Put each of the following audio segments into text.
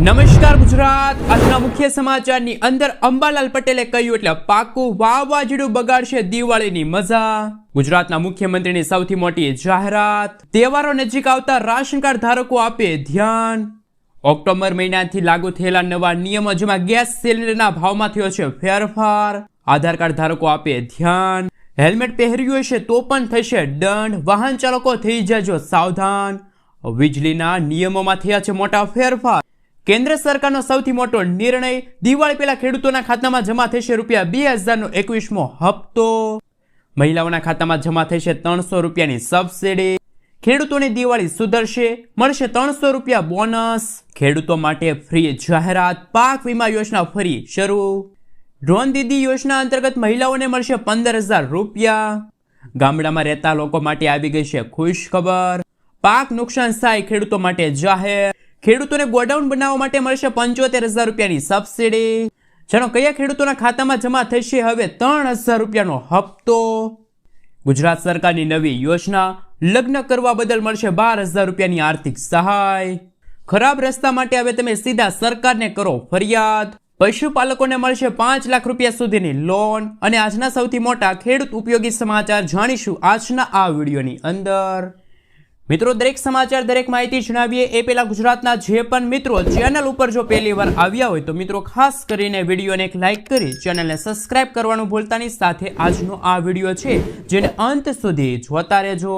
નમસ્કાર ગુજરાત. આજના મુખ્ય સમાચારની અંદર અંબાલાલ પટેલે કહ્યું એટલે પાકું વાવાઝોડું બગાડશે દિવાળીની મજા. ગુજરાતના મુખ્યમંત્રીની સૌથી મોટી જાહેરાત. તહેવારો નજીક આવતા રાશન કાર્ડ ધારકો આપે ધ્યાન. ઓક્ટોબર મહિનાથી લાગુ થયેલા નવા નિયમો, જેમાં ગેસ સિલિન્ડરના ભાવમાં થયો છે ફેરફાર. આધાર કાર્ડ ધારકો આપે ધ્યાન. હેલ્મેટ પહેર્યું હશે તો પણ થશે દંડ. વાહન ચાલકો થઈ જજો સાવધાન. વીજળીના નિયમોમાં થયા છે મોટા ફેરફાર. કેન્દ્ર સરકારનો સૌથી મોટો નિર્ણય, દિવાળી પહેલા ખેડૂતોના ખાતામાં જમા થશે ₹2000નો 21મો હપ્તો. મહિલાઓના ખાતામાં જમા થશે ₹300ની સબસિડી. ખેડૂતોની દિવાળી સુધરશે, મળશે ₹300 બોનસ. ખેડૂતો માટે ફ્રી જાહેરાત, પાક વીમા યોજના ફરી શરૂ. ડ્રોન દીદી યોજના અંતર્ગત મહિલાઓને મળશે ₹15000. ગામડામાં રહેતા લોકો માટે આવી ગઈ છે ખુશ ખબર. પાક નુકસાન સહાય ખેડૂતો માટે જાહેર. ખેડૂતોને ગોડાઉન બનાવવા માટે મળશે ₹75000ની સબસિડી. જાણો કયા ખેડૂતોના ખાતામાં જમા થશે હવે ₹3000નો હપ્તો. ગુજરાત સરકારની નવી યોજના, લગ્ન કરવા બદલ મળશે ₹12000ની આર્થિક સહાય. ખરાબ રસ્તા માટે હવે તમે સીધા સરકારને કરો ફરિયાદ. પશુપાલકોને મળશે ₹5 લાખ સુધીની લોન. અને આજના સૌથી મોટા ખેડૂત ઉપયોગી સમાચાર જાણીશું આજના આ વિડીયોની અંદર. મિત્રો, દરેક સમાચાર, દરેક માહિતી જણાવીએ એ પહેલા ગુજરાતના જે પણ મિત્રો ચેનલ ઉપર જો પહેલી વાર આવ્યા હોય તો મિત્રો ખાસ કરીને વિડીયોને એક લાઇક કરી ચેનલને સબસ્ક્રાઇબ કરવાનું ભૂલતા નહીં. સાથે આજનો આ વિડીયો છે જેને અંત સુધી જોતા રહેજો.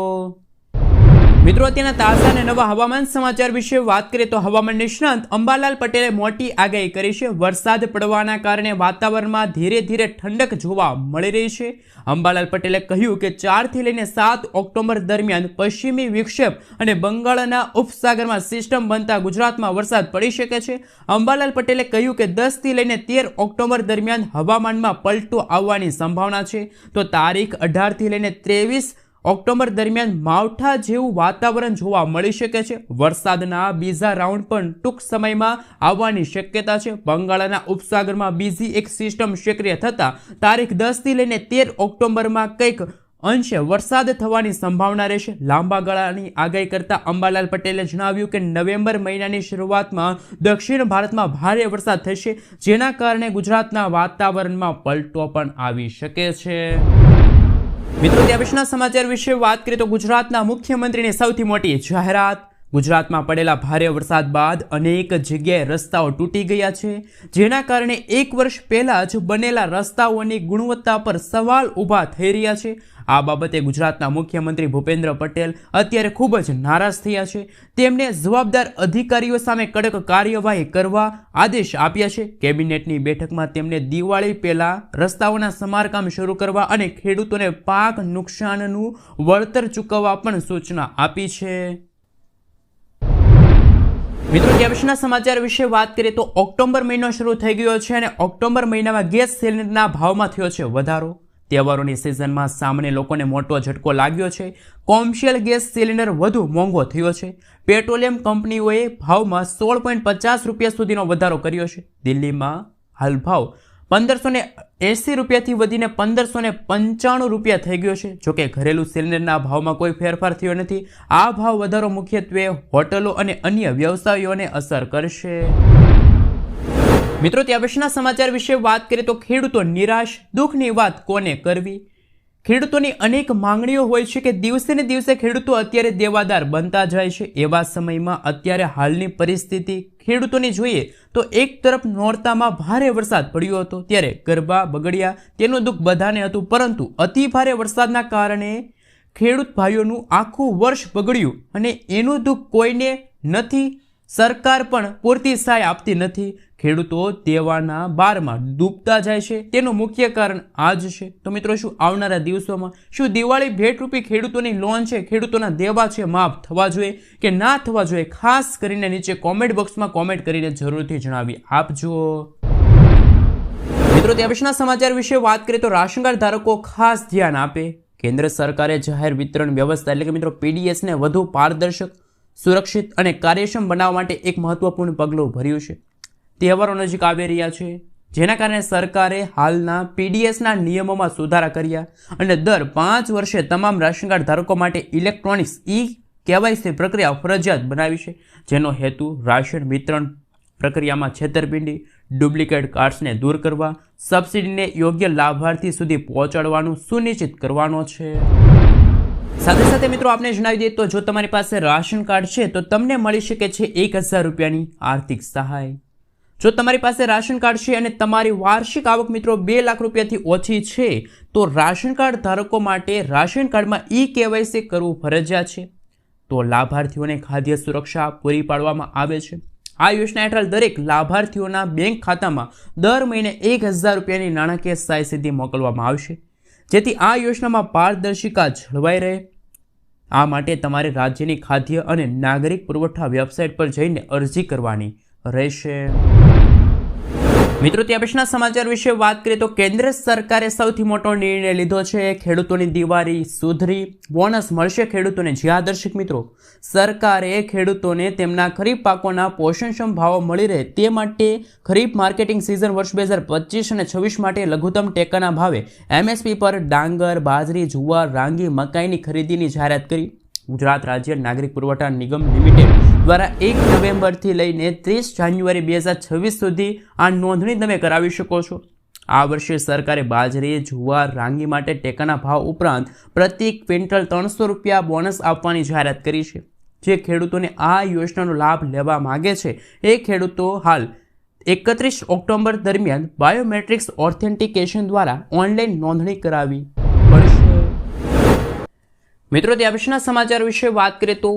મિત્રો, અત્યારના તાજા અને નવા હવામાન સમાચાર વિશે વાત કરીએ તો હવામાન નિષ્ણાંત અંબાલાલ પટેલે મોટી આગાહી કરી છે. વરસાદ પડવાના કારણે વાતાવરણમાં ધીરે ધીરે ઠંડક જોવા મળી રહી છે. અંબાલાલ પટેલે કહ્યું કે 4 થી લઈને 7 ઓક્ટોબર દરમિયાન પશ્ચિમી વિક્ષેપ અને બંગાળના ઉપસાગરમાં સિસ્ટમ બનતા ગુજરાતમાં વરસાદ પડી શકે છે. અંબાલાલ પટેલે કહ્યું કે 10 થી લઈને 13 ઓક્ટોબર દરમિયાન હવામાનમાં પલટો આવવાની સંભાવના છે. તો તારીખ 18 થી લઈને 23 ઓક્ટોબર દરમિયાન માવઠા જેવું વાતાવરણ જોવા મળી શકે છે. વરસાદના બીજા રાઉન્ડ પણ ટૂંક સમયમાં આવવાની શક્યતા છે. બંગાળના ઉપસાગરમાં બીજી એક સિસ્ટમ સક્રિય થતા તારીખ 10 થી લઈને 13 ઓક્ટોબરમાં કંઈક અંશે વરસાદ થવાની સંભાવના રહેશે. લાંબા ગાળાની આગાહી કરતા અંબાલાલ પટેલે જણાવ્યું કે નવેમ્બર મહિનાની શરૂઆતમાં દક્ષિણ ભારતમાં ભારે વરસાદ થશે, જેના કારણે ગુજરાતના વાતાવરણમાં પલટો પણ આવી શકે છે. મિત્રો, ત્યાં પછીના સમાચાર વિશે વાત કરીએ તો ગુજરાતના મુખ્યમંત્રીની સૌથી મોટી જાહેરાત. ગુજરાતમાં પડેલા ભારે વરસાદ બાદ અનેક જગ્યાએ રસ્તાઓ તૂટી ગયા છે, જેના કારણે 1 વર્ષ પહેલા જ બનેલા રસ્તાઓની ગુણવત્તા પર સવાલ ઊભા થઈ રહ્યા છે. આ બાબતે ગુજરાતના મુખ્યમંત્રી ભૂપેન્દ્ર પટેલ અત્યારે ખૂબ જ નારાજ થયા છે. તેમને જવાબદાર અધિકારીઓ સામે કડક કાર્યવાહી કરવા આદેશ આપ્યા છે. કેબિનેટની બેઠકમાં તેમણે દિવાળી પહેલા રસ્તાઓના સમારકામ શરૂ કરવા અને ખેડૂતોને પાક નુકસાનનું વળતર ચૂકવવા પણ સૂચના આપી છે. મિત્રો, ત્યાં પછીના સમાચાર વિશે વાત કરીએ તો ઓક્ટોબર મહિનો શરૂ થઈ ગયો છે અને ઓક્ટોબર મહિનામાં ગેસ સિલિન્ડરના ભાવમાં થયો છે વધારો. તહેવારોની સિઝનમાં સામાન્ય લોકોને મોટો ઝટકો લાગ્યો છે. કોમર્શિયલ ગેસ સિલિન્ડર વધુ મોંઘો થયો છે. પેટ્રોલિયમ કંપનીઓએ ભાવમાં ₹16.50 સુધીનો વધારો કર્યો છે. દિલ્હીમાં હાલ ભાવ ₹1580 થી વધીને ₹1595 થઈ ગયો છે. જોકે ઘરેલું સિલિન્ડરના ભાવમાં કોઈ ફેરફાર થયો નથી. આ ભાવ વધારો મુખ્યત્વે હોટલો અને અન્ય વ્યવસાયોને અસર કરશે. મિત્રો, ત્યાં પછીના સમાચાર વિશે વાત કરીએ તો ખેડૂતો નિરાશ, દુઃખની વાત કોને કરવી. ખેડૂતોની અનેક માંગણીઓ હોય છે કે દિવસે ને દિવસે ખેડૂતો અત્યારે દેવાદાર બનતા જાય છે. એવા સમયમાં અત્યારે હાલની પરિસ્થિતિ ખેડૂતોની જોઈએ તો એક તરફ નોરતામાં ભારે વરસાદ પડ્યો હતો ત્યારે ગરબા બગડ્યા, તેનું દુઃખ બધાને હતું. પરંતુ અતિ ભારે વરસાદના કારણે ખેડૂત ભાઈઓનું આખું વર્ષ બગડ્યું અને એનું દુઃખ કોઈને નથી. સરકાર પણ પૂરતી સહાય આપતી નથી. ખેડૂતો દેવાના બારમાં ડૂબતા જાય છે. તેનું મુખ્ય કારણ આ જ છે. તો મિત્રો, શું આવનારા દિવસોમાં શું દિવાળી ભેટરૂપી ખેડૂતોની લોન છે, ખેડૂતોના દેવા છે, માફ થવા જોઈએ કે ના થવા જોઈએ? ખાસ કરીને નીચે કોમેન્ટ બોક્સમાં કોમેન્ટ કરીને જરૂરથી જણાવી આપજો. મિત્રો, ત્યાં પછીના સમાચાર વિશે વાત કરીએ તો રાશન કાર્ડ ધારકો ખાસ ધ્યાન આપે. કેન્દ્ર સરકારે જાહેર વિતરણ વ્યવસ્થા એટલે કે મિત્રો PDSને વધુ પારદર્શક, સુરક્ષિત અને કાર્યક્ષમ બનાવવા માટે એક મહત્વપૂર્ણ પગલું ભર્યું છે. તહેવારો નજીક આવી રહ્યા છે, જેના કારણે સરકારે હાલના PDSના નિયમોમાં સુધારા કર્યા અને દર 5 વર્ષે તમામ રાશન કાર્ડ ધારકો માટે ઇલેક્ટ્રોનિક્સ KYC પ્રક્રિયા ફરજિયાત બનાવી છે, જેનો હેતુ રાશન વિતરણ પ્રક્રિયામાં છેતરપિંડી, ડુપ્લિકેટ કાર્ડ્સને દૂર કરવા, સબસિડીને યોગ્ય લાભાર્થી સુધી પહોંચાડવાનું સુનિશ્ચિત કરવાનો છે. સાથે સાથે મિત્રો આપને જણાવી દઈએ તો જો તમારી પાસે રાશન કાર્ડ છે તો તમને મળી શકે છે 1000 રૂપિયાની આર્થિક સહાય. જો તમારી પાસે રાશન કાર્ડ છે અને તમારી વાર્ષિક આવક મિત્રો 2 લાખ રૂપિયાથી ઓછી છે તો રાશન કાર્ડ ધારકો માટે રાશન કાર્ડમાં e-KYC કરવું ફરજિયાત છે. તો લાભાર્થીઓને ખાદ્ય સુરક્ષા પૂરી પાડવામાં આવે છે. આ યોજના હેઠળ દરેક લાભાર્થીઓના બેંક ખાતામાં દર મહિને 1000 રૂપિયાની નાણાકીય સહાય સીધી મોકલવામાં આવશે, જેથી આ યોજનામાં પારદર્શિતા જળવાઈ રહે. આ માટે તમારે રાજ્યની ખાદ્ય અને નાગરિક પુરવઠા વેબસાઇટ પર જઈને અરજી કરવાની રહેશે. મિત્રો ત્યાં પછીના સમાચાર વિશે વાત કરીએ તો કેન્દ્ર સરકારે સૌથી મોટો નિર્ણય લીધો છે. ખેડૂતોની દિવાળી સુધરી, બોનસ મળશે ખેડૂતોને. જ્યાં દર્શક મિત્રો સરકારે ખેડૂતોને તેમના ખરીફ પાકોના પોષણક્ષમ ભાવો મળી રહે તે માટે ખરીફ માર્કેટિંગ સિઝન વર્ષ 2025 અને 26 માટે લઘુત્તમ ટેકાના ભાવે MSP પર ડાંગર, બાજરી, જુવાર, રાંગી, મકાઈની ખરીદીની જાહેરાત કરી. ગુજરાત રાજ્ય નાગરિક પુરવઠા નિગમ લિમિટેડ દ્વારા 1 નવેમ્બરથી લઈને 30 જાન્યુઆરી 2026 સુધી આ નોંધણી તમે કરાવી શકો છો. આ વર્ષે સરકારે બાજરી, જુવાર, રાંગી માટે ટેકાના ભાવ ઉપરાંત પ્રતિ ક્વિન્ટલ 300 રૂપિયા બોનસ આપવાની જાહેરાત કરી છે. જે ખેડૂતોને આ યોજનાનો લાભ લેવા માંગે છે એ ખેડૂતો હાલ 31 ઓક્ટોબર દરમિયાન બાયોમેટ્રિક્સ ઓથેન્ટિકેશન દ્વારા ઓનલાઈન નોંધણી કરાવી પડશે. મિત્રો ત્યાં પછીના સમાચાર વિશે વાત કરીએ તો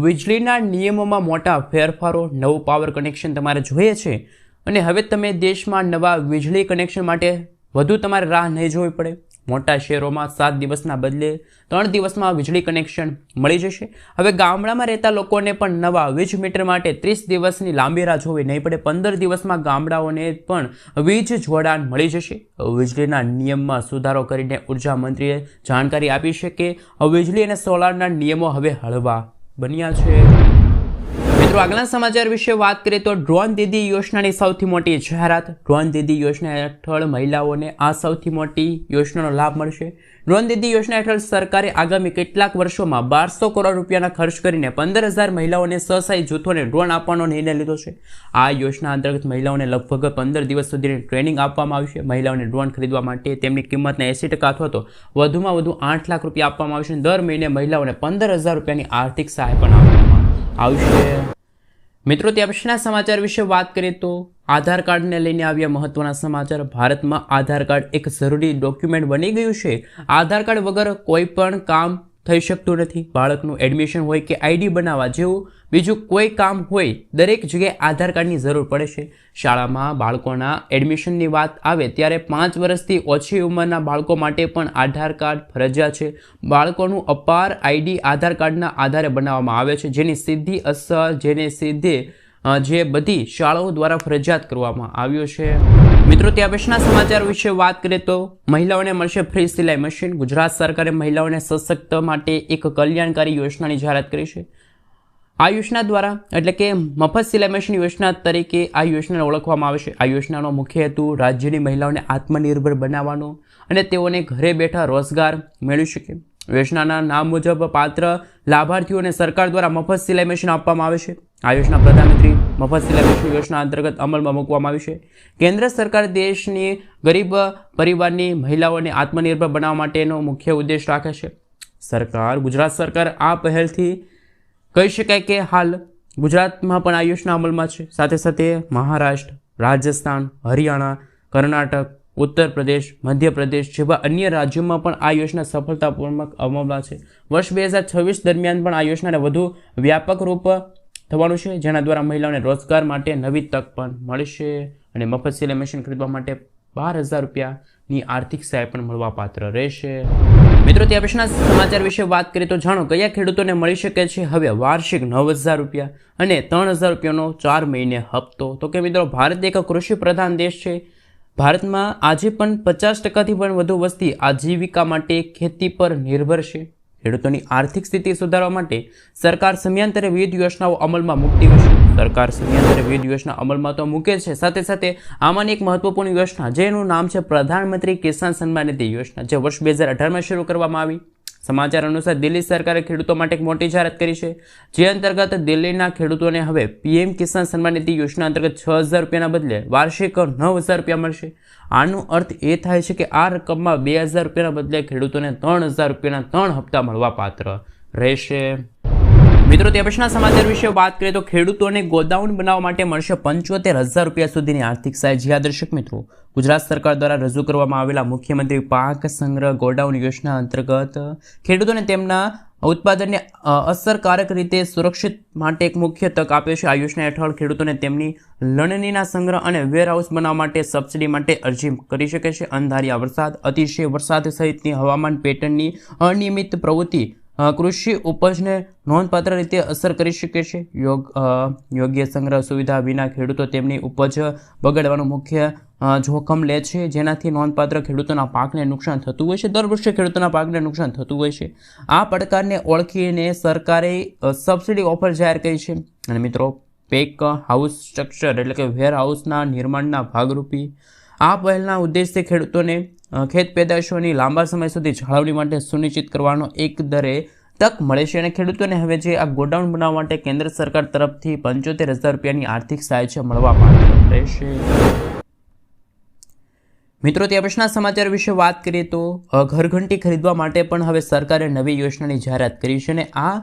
વીજળીના નિયમોમાં મોટા ફેરફારો. નવું પાવર કનેક્શન તમારે જોઈએ છે અને હવે તમે દેશમાં નવા વીજળી કનેક્શન માટે વધુ તમારે રાહ નહીં જોવી પડે. મોટા શહેરોમાં 7 દિવસના બદલે 3 દિવસમાં વીજળી કનેક્શન મળી જશે. હવે ગામડામાં રહેતા લોકોને પણ નવા વીજ મીટર માટે 30 દિવસની લાંબી રાહ જોવી નહીં પડે. 15 દિવસમાં ગામડાઓને પણ વીજ જોડાણ મળી જશે. વીજળીના નિયમમાં સુધારો કરીને ઉર્જા મંત્રીએ જાણકારી આપી છે કે વીજળી અને સોલારના નિયમો હવે હળવા બન્યા છે. મિત્રો આગળના સમાચાર વિશે વાત કરીએ તો ડ્રોન દીદી યોજનાની સૌથી મોટી જાહેરાત. ડ્રોન દીદી યોજના હેઠળ મહિલાઓને આ સૌથી મોટી યોજનાનો લાભ મળશે. ડ્રોન દીદી યોજના હેઠળ સરકારે આગામી કેટલાક વર્ષોમાં 1200 કરોડ રૂપિયાના ખર્ચ કરીને 15000 મહિલાઓને સ્વસહાય જૂથોને ડ્રોન આપવાનો નિર્ણય લીધો છે. આ યોજના અંતર્ગત મહિલાઓને લગભગ 15 દિવસ સુધીની ટ્રેનિંગ આપવામાં આવશે. મહિલાઓને ડ્રોન ખરીદવા માટે તેમની કિંમતના 80% અથવા તો વધુમાં વધુ 8 લાખ રૂપિયા આપવામાં આવશે. દર મહિને મહિલાઓને 15000 રૂપિયાની આર્થિક સહાય પણ આપવામાં આવશે. મિત્રો ત્યાં પછીના સમાચાર વિશે વાત કરીએ તો આધાર કાર્ડને લઈને આવ્યા મહત્વના સમાચાર. ભારતમાં આધાર કાર્ડ એક જરૂરી ડોક્યુમેન્ટ બની ગયું છે. આધાર કાર્ડ વગર કોઈ પણ કામ થઈ શકતું નથી. બાળકનું એડમિશન હોય કે ID બનાવવા જેવું બીજું કોઈ કામ હોય દરેક જગ્યાએ આધાર કાર્ડની જરૂર પડે છે. શાળામાં બાળકોના એડમિશનની વાત આવે ત્યારે 5 વર્ષથી ઓછી ઉંમરના બાળકો માટે પણ આધાર કાર્ડ ફરજિયાત છે. બાળકોનું અપાર ID આધાર કાર્ડના આધારે બનાવવામાં આવે છે, જેની સીધી અસર જે બધી શાળાઓ દ્વારા ફરજિયાત કરવામાં આવ્યું છે. મિત્રો ત્યાં પછીના સમાચાર વિશે વાત કરીએ તો મહિલાઓને મળશે ફ્રી સિલાઈ મશીન. ગુજરાત સરકારે મહિલાઓને સશક્ત માટે એક કલ્યાણકારી યોજનાની જાહેરાત કરી છે. આ યોજના દ્વારા એટલે કે મફત સિલાઈ મશીન યોજના તરીકે આ યોજનાને ઓળખવામાં આવે છે. આ યોજનાનો મુખ્ય હેતુ રાજ્યની મહિલાઓને આત્મનિર્ભર બનાવવાનો અને તેઓને ઘરે બેઠા રોજગાર મેળવી શકે. યોજનાના નામ મુજબ પાત્ર લાભાર્થીઓને સરકાર દ્વારા મફત સિલાઈ મશીન આપવામાં આવે છે. આ યોજના પ્રધાનમંત્રી મફત સિલાઈ મશીન યોજના અંતર્ગત અમલમાં મૂકવામાં આવી છે. કેન્દ્ર સરકાર દેશની ગરીબ પરિવારની મહિલાઓને આત્મનિર્ભર બનાવવા માટેનો મુખ્ય ઉદ્દેશ રાખે છે. ગુજરાત સરકાર આ પહેલથી કહી શકાય કે હાલ ગુજરાતમાં પણ આ યોજના અમલમાં છે. સાથે સાથે મહારાષ્ટ્ર, રાજસ્થાન, હરિયાણા, કર્ણાટક, ઉત્તર પ્રદેશ, મધ્યપ્રદેશ જેવા અન્ય રાજ્યોમાં પણ આ યોજના સફળતાપૂર્વક અમલમાં છે. વર્ષ 2026 દરમિયાન પણ આ યોજનાને વધુ વ્યાપક રૂપ થવાનું છે, જેના દ્વારા મહિલાઓને રોજગાર માટે નવી તક પણ મળશે અને મફત સિલાઈ મશીન ખરીદવા માટે 12000 રૂપિયાની આર્થિક સહાય પણ મળવાપાત્ર રહેશે. મિત્રો ત્યાં પછીના સમાચાર વિશે વાત કરીએ તો જાણો કયા ખેડૂતોને મળી શકે છે હવે વાર્ષિક 9000 રૂપિયા અને 3000 રૂપિયાનો 4 મહિને હપ્તો. તો કે મિત્રો ભારત એક કૃષિ પ્રધાન દેશ છે. ભારતમાં આજે પણ 50%થી પણ વધુ વસ્તી આજીવિકા માટે ખેતી પર નિર્ભર છે. ખેડૂતોની આર્થિક સ્થિતિ સુધારવા માટે સરકાર સમયાંતરે વિવિધ યોજનાઓ અમલમાં મૂકતી હોય છે. સરકાર સમયાંતરે વિવિધ યોજના અમલમાં તો મૂકે છે, સાથે સાથે આમાંની એક મહત્વપૂર્ણ યોજના જેનું નામ છે પ્રધાનમંત્રી કિસાન સન્માન નિધિ યોજના, જે વર્ષ 2018માં શરૂ કરવામાં આવી. સમાચાર અનુસાર દિલ્હી સરકારે ખેડૂતો માટે એક મોટી જાહેરાત કરી છે, જે અંતર્ગત દિલ્હીના ખેડૂતોને હવે પીએમ કિસાન સન્માન નિધિ યોજના અંતર્ગત 6,000 રૂપિયાના બદલે વાર્ષિક 9,000 રૂપિયા મળશે. આનો અર્થ એ થાય છે કે આ રકમમાં 2,000 રૂપિયાના બદલે ખેડૂતોને 3,000 રૂપિયાના 3 હપ્તા મળવા પાત્ર રહેશે. મિત્રો, તે પછીના સમાચાર વિશે વાત કરીએ તો ખેડૂતોને ગોડાઉન બનાવવા માટે મળશે 75,000 રૂપિયા સુધીની આર્થિક સહાય. જી હા દર્શક મિત્રો, ગુજરાત સરકાર દ્વારા રજૂ કરવામાં આવેલા મુખ્યમંત્રી પાક સંગ્રહ ગોડાઉન યોજના અંતર્ગત ખેડૂતોને તેમના ઉત્પાદનને અસરકારક રીતે સુરક્ષિત માટે એક મુખ્ય તક આપે છે. આ યોજના હેઠળ ખેડૂતોને તેમની લણણીના સંગ્રહ અને વેરહાઉસ બનાવવા માટે સબસિડી માટે અરજી કરી શકે છે. અણધાર્યા વરસાદ, અતિશય વરસાદ સહિતની હવામાન પેટર્નની અનિયમિત પ્રવૃત્તિ કૃષિ ઉપજને નોંધપાત્ર રીતે અસર કરી શકે છે. યોગ્ય સંગ્રહ સુવિધા વિના ખેડૂતો તેમની ઉપજ બગાડવાનું મુખ્ય જોખમ લે છે, જેનાથી નોંધપાત્ર ખેડૂતોના પાકને નુકસાન થતું હોય છે. દર વર્ષે ખેડૂતોના પાકને નુકસાન થતું હોય છે. આ પડકારને ઓળખીને સરકારે સબસિડી ઓફર જાહેર કરી છે. અને મિત્રો, પેક હાઉસ સ્ટ્રક્ચર એટલે કે વેર હાઉસના નિર્માણના ભાગરૂપે આ પહેલના ઉદ્દેશ્ય ખેડૂતોને ખેત પેદાશોની લાંબા સમય સુધી જાળવણી માટે સુનિશ્ચિત કરવાનો એક દરે તક મળે છે. અને ખેડૂતોને હવે જે આ ગોડાઉન બનાવવા માટે કેન્દ્ર સરકાર તરફથી 75,000 રૂપિયાની આર્થિક સહાય છે મળવા પાત્ર રહેશે. મિત્રો, તે પછીના સમાચાર વિશે વાત કરીએ તો ઘરઘંટી ખરીદવા માટે પણ હવે સરકારે નવી યોજનાની જાહેરાત કરી છે. અને આ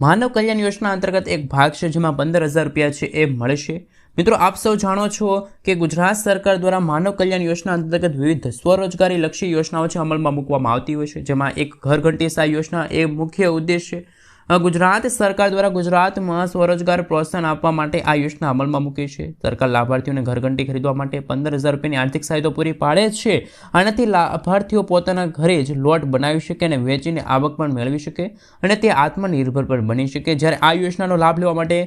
માનવ કલ્યાણ યોજના અંતર્ગત એક ભાગ છે, જેમાં 15,000 રૂપિયા છે એ મળશે. મિત્રો, આપ સૌ જાણો છો કે ગુજરાત સરકાર દ્વારા માનવ કલ્યાણ યોજના અંતર્ગત વિવિધ સ્વરોજગારી લક્ષી યોજનાઓ છે અમલમાં મૂકવામાં આવતી હોય છે, જેમાં એક ઘરઘંટી સહાય યોજના એ મુખ્ય ઉદ્દેશ છે. ગુજરાત સરકાર દ્વારા ગુજરાતમાં સ્વરોજગાર પ્રોત્સાહન આપવા માટે આ યોજના અમલમાં મૂકી છે. સરકાર લાભાર્થીઓને ઘરઘંટી ખરીદવા માટે 15,000 રૂપિયાની આર્થિક સહાય તો પૂરી પાડે જ છે. આનાથી લાભાર્થીઓ પોતાના ઘરે જ લોટ બનાવી શકે અને વેચીને આવક પણ મેળવી શકે અને તે આત્મનિર્ભર પણ બની શકે. જ્યારે આ યોજનાનો લાભ લેવા માટે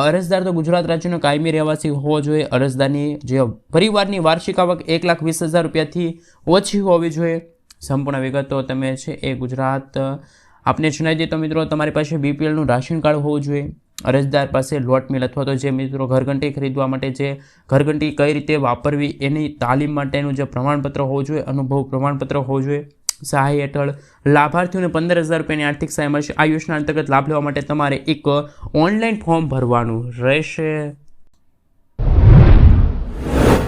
અરજદાર તો ગુજરાત રાજ્યનો કાયમી રહેવાસી હોવો જોઈએ. અરજદારની જે પરિવારની વાર્ષિક આવક 1,20,000 રૂપિયાથી ઓછી હોવી જોઈએ. સંપૂર્ણ વિગતો તમે છે એ ગુજરાત આપને જણાવી દઈએ તો મિત્રો, તમારી પાસે બીપીએલનું રાશન કાર્ડ હોવું જોઈએ. અરજદાર પાસે લોટ મિલ અથવા તો જે મિત્રો ઘરઘંટી ખરીદવા માટે જે ઘરઘંટી કઈ રીતે વાપરવી એની તાલીમ માટેનું જે પ્રમાણપત્ર હોવું જોઈએ, અનુભવ પ્રમાણપત્ર હોવું જોઈએ. સહાય હેઠળ લાભાર્થીઓને 15,000 રૂપિયાની આર્થિક સહાય મળશે. આ યોજના અંતર્ગત લાભ લેવા માટે તમારે એક ઓનલાઈન ફોર્મ ભરવાનું રહેશે.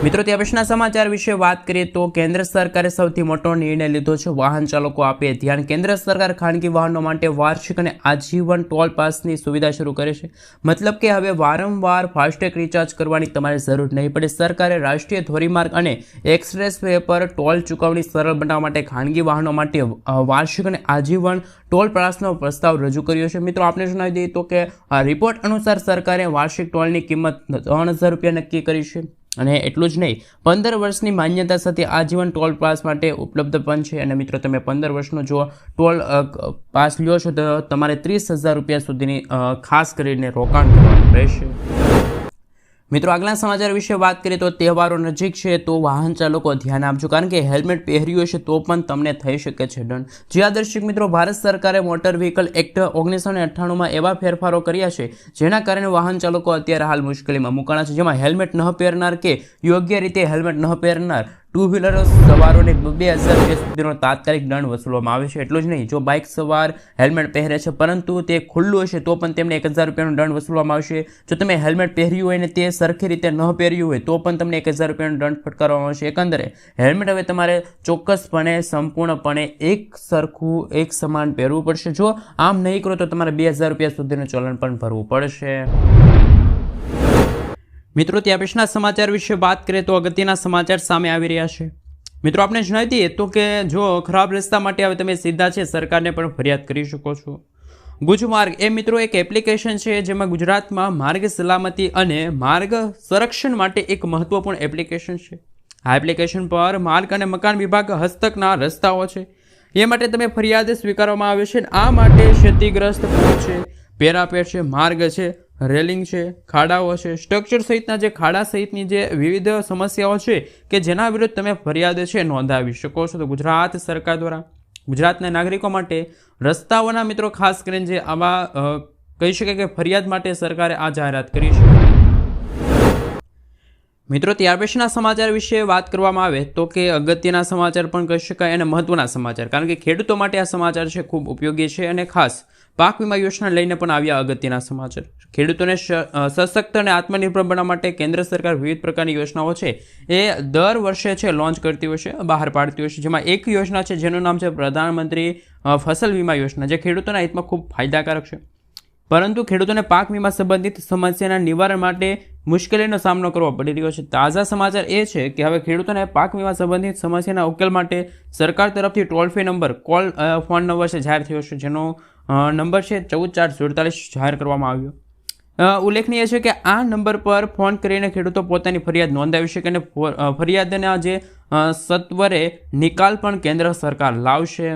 મિત્રો, તે પછીના સમાચાર વિશે વાત કરીએ તો કેન્દ્ર સરકારે સૌથી મોટો નિર્ણય લીધો છે. વાહન ચાલકો આપે ધ્યાન. કેન્દ્ર સરકાર ખાનગી વાહનો માટે વાર્ષિક અને આજીવન ટોલ પાસની સુવિધા શરૂ કરે છે. મતલબ કે હવે વારંવાર ફાસ્ટેગ રિચાર્જ કરવાની તમારે જરૂર નહીં પડે. સરકારે રાષ્ટ્રીય ધોરીમાર્ગ અને એક્સપ્રેસ વે પર ટોલ ચૂકવણી સરળ બનાવવા માટે ખાનગી વાહનો માટે વાર્ષિક અને આજીવન ટોલ પાસનો પ્રસ્તાવ રજૂ કર્યો છે. મિત્રો, આપણે જણાવી દઈએ તો કે રિપોર્ટ અનુસાર સરકારે વાર્ષિક ટોલની કિંમત 3,000 રૂપિયા નક્કી કરી છે. અને એટલું જ નહીં, 15 વર્ષની માન્યતા સાથે આજીવન ટોલ પાસ માટે ઉપલબ્ધ પણ છે. અને મિત્રો, તમે 15 વર્ષનો જો ટોલ પાસ લ્યો છો તો તમારે 30,000 રૂપિયા સુધીની ખાસ કરીને રોકાણ કરવાનું રહેશે. મિત્રો, આગલા સમાચાર વિશે વાત કરીએ તો તહેવારો નજીક છે તો વાહન ચાલકો ધ્યાન આપજો, કારણ કે હેલ્મેટ પહેર્યું હશે તો પણ તમને થઈ શકે છે દંડ. જે આ દર્શક મિત્રો, ભારત સરકારે મોટર વ્હીકલ એક્ટ 1998માં એવા ફેરફારો કર્યા છે જેના કારણે વાહન ચાલકો અત્યારે હાલ મુશ્કેલીમાં મુકાણા છે. જેમાં હેલ્મેટ ન પહેરનાર કે યોગ્ય રીતે હેલ્મેટ ન પહેરનાર ટુ વ્હીલર સવારોને 2,000 રૂપિયા સુધીનો તાત્કાલિક દંડ વસૂલવામાં આવે છે. એટલું જ નહીં, જો બાઇક સવાર હેલ્મેટ પહેરે છે પરંતુ તે ખુલ્લું હશે તો પણ તેમને 1,000 રૂપિયાનો દંડ વસૂલવામાં આવશે. જો તમે હેલ્મેટ પહેર્યું હોય ને તે સરખી રીતે ન પહેર્યું હોય તો પણ તમને 1,000 રૂપિયાનો દંડ ફટકારવામાં આવશે. એકંદરે હેલ્મેટ હવે તમારે ચોક્કસપણે સંપૂર્ણપણે એક સરખું એક સમાન પહેરવું પડશે. જો આમ નહીં કરો તો તમારે 2,000 રૂપિયા સુધીનું ચલણ પણ ભરવું પડશે. મિત્રો, ત્યાં પછીના સમાચાર વિશે વાત કરીએ તો અગત્યના સમાચાર સામે આવી રહ્યા છે. મિત્રો, આપણે જણાવી દઈએ તો કે જો ખરાબ રસ્તા માટે હવે તમે સીધા છે સરકારને પણ ફરિયાદ કરી શકો છો. ગુજમાર્ગ એ મિત્રો એક એપ્લિકેશન છે જેમાં ગુજરાતમાં માર્ગ સલામતી અને માર્ગ સંરક્ષણ માટે એક મહત્વપૂર્ણ એપ્લિકેશન છે. આ એપ્લિકેશન પર માર્ગ અને મકાન વિભાગ હસ્તકના રસ્તાઓ છે એ માટે તમે ફરિયાદ સ્વીકારવામાં આવે છે. આ માટે ક્ષતિગ્રસ્ત પુલ છે, પેરાપેટ છે, માર્ગ છે, રેલિંગ છે, ખાડાઓ છે, સ્ટ્રક્ચર સહિતના જે ખાડા સહિતની જે વિવિધ સમસ્યાઓ છે કે જેના વિરુદ્ધ તમે ફરિયાદ છે નોંધાવી શકો છો. તો ગુજરાત સરકાર દ્વારા ગુજરાતના નાગરિકો માટે રસ્તાઓના મિત્રો ખાસ કરીને જે આવા કહી શકાય કે ફરિયાદ માટે સરકારે આ જાહેરાત કરી છે. મિત્રો, ત્યાર પછીના સમાચાર વિશે વાત કરવામાં આવે તો કે અગત્યના સમાચાર પણ કહી શકાય અને મહત્વના સમાચાર, કારણ કે ખેડૂતો માટે આ સમાચાર છે ખૂબ ઉપયોગી છે અને ખાસ પાક વીમા યોજના લઈને પણ આવ્યા અગત્યના સમાચાર. ખેડૂતોને સશક્ત અને આત્મનિર્ભર બનાવવા માટે કેન્દ્ર સરકાર વિવિધ પ્રકારની યોજનાઓ છે એ દર વર્ષે છે લોન્ચ કરતી હોય છે, બહાર પાડતી હોય છે. જેમાં એક યોજના છે જેનું નામ છે પ્રધાનમંત્રી ફસલ વીમા યોજના, જે ખેડૂતોના હિતમાં ખૂબ ફાયદાકારક છે. પરંતુ ખેડૂતોને પાક વીમા સંબંધિત સમસ્યાના નિવારણ માટે મુશ્કેલીનો સામનો કરવો પડી રહ્યો છે. તાજા સમાચાર એ છે કે હવે ખેડૂતોને પાક વીમા સંબંધિત સમસ્યાના ઉકેલ માટે સરકાર તરફથી toll free number phone number છે જાહેર થયો છે, જેનો નંબર છે 14447 જાહેર કરવામાં આવ્યો. ઉલ્લેખનીય છે કે આ નંબર પર ફોન કરીને ખેડૂતો પોતાની ફરિયાદ નોંધાવી શકે અને ફરિયાદના જે સત્વરે નિકાલ પણ કેન્દ્ર સરકાર લાવશે.